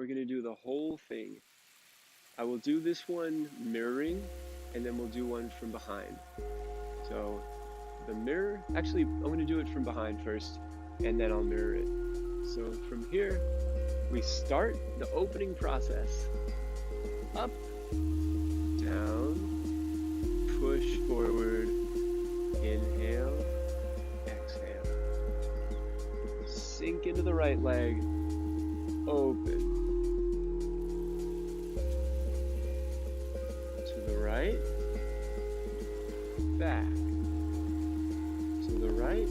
we're going to do the whole thing. I will do this one mirroring, and then we'll do one from behind. So the mirror, actually I'm going to do it from behind first, and then I'll mirror it. So from here, we start the opening process. Up, down, push forward, inhale, exhale. Sink into the right leg, open. To the right, back. To the right,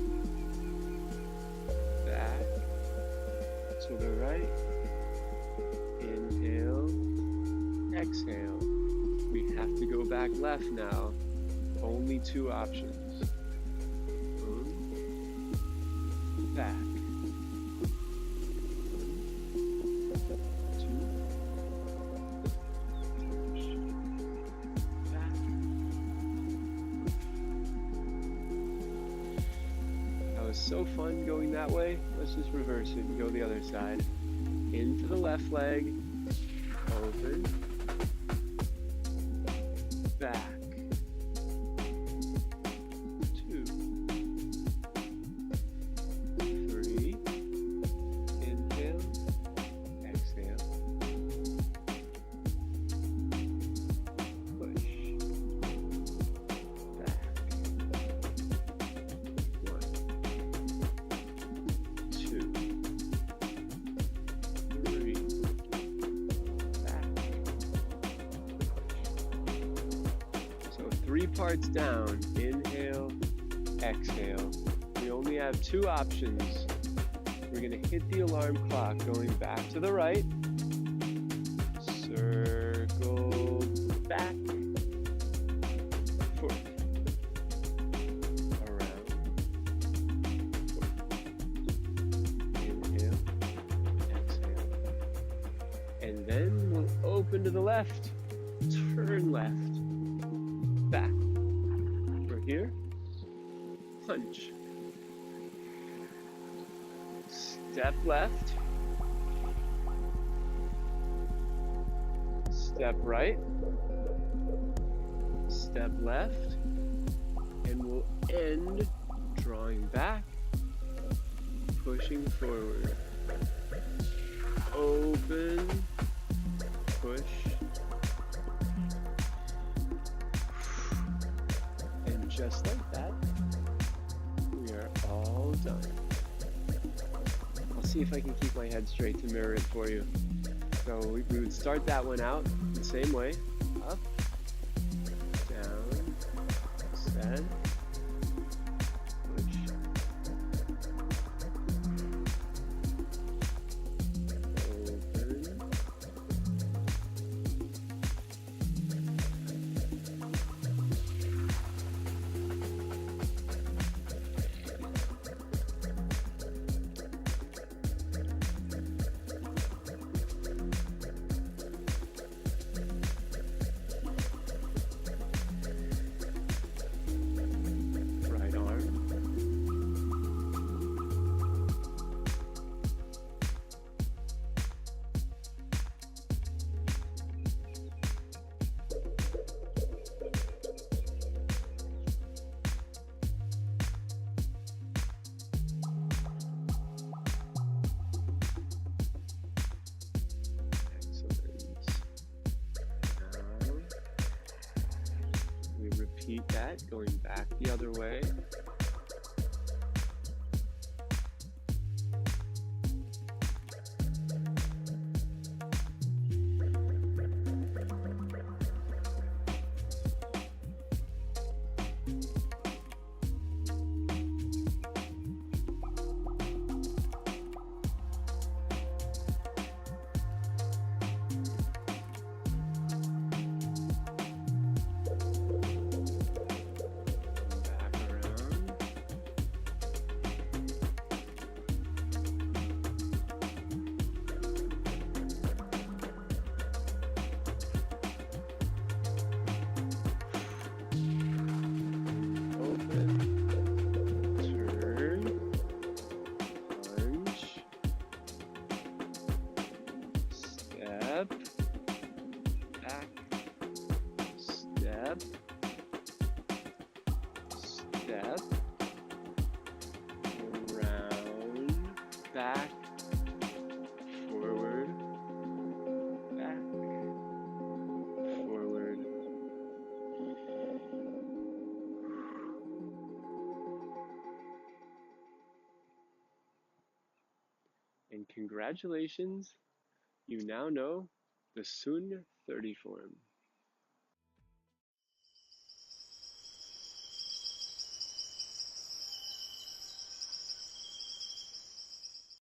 back. To the right, inhale, exhale. We have to go back left now. Only two options. Back. 2. Back. That was so fun going that way. Let's just reverse it and go the other side. Into the left leg. Open. Back. 2. 3. Inhale. Exhale. Push. Back. 1. 2. 3. Back. So 3 parts down. Inhale, exhale. We only have 2 options. We're going to hit the alarm clock going back to the right. Circle back. Forth. Around. Forth. Inhale, exhale. And then we'll open to the left. Turn left. Back. We're here. Punch. Step left. Step right. Step left. And we'll end drawing back, pushing forward. Open, push. And just like that, we are all done. I'll see if I can keep my head straight to mirror it for you. So we would start that one out the same way. Up, down, set, push, open, right arm, excellent. Now we repeat that going back the other way. Back around. step, back, step, step, around, back, forward, back, forward. And congratulations, you now know the Sun 30 form.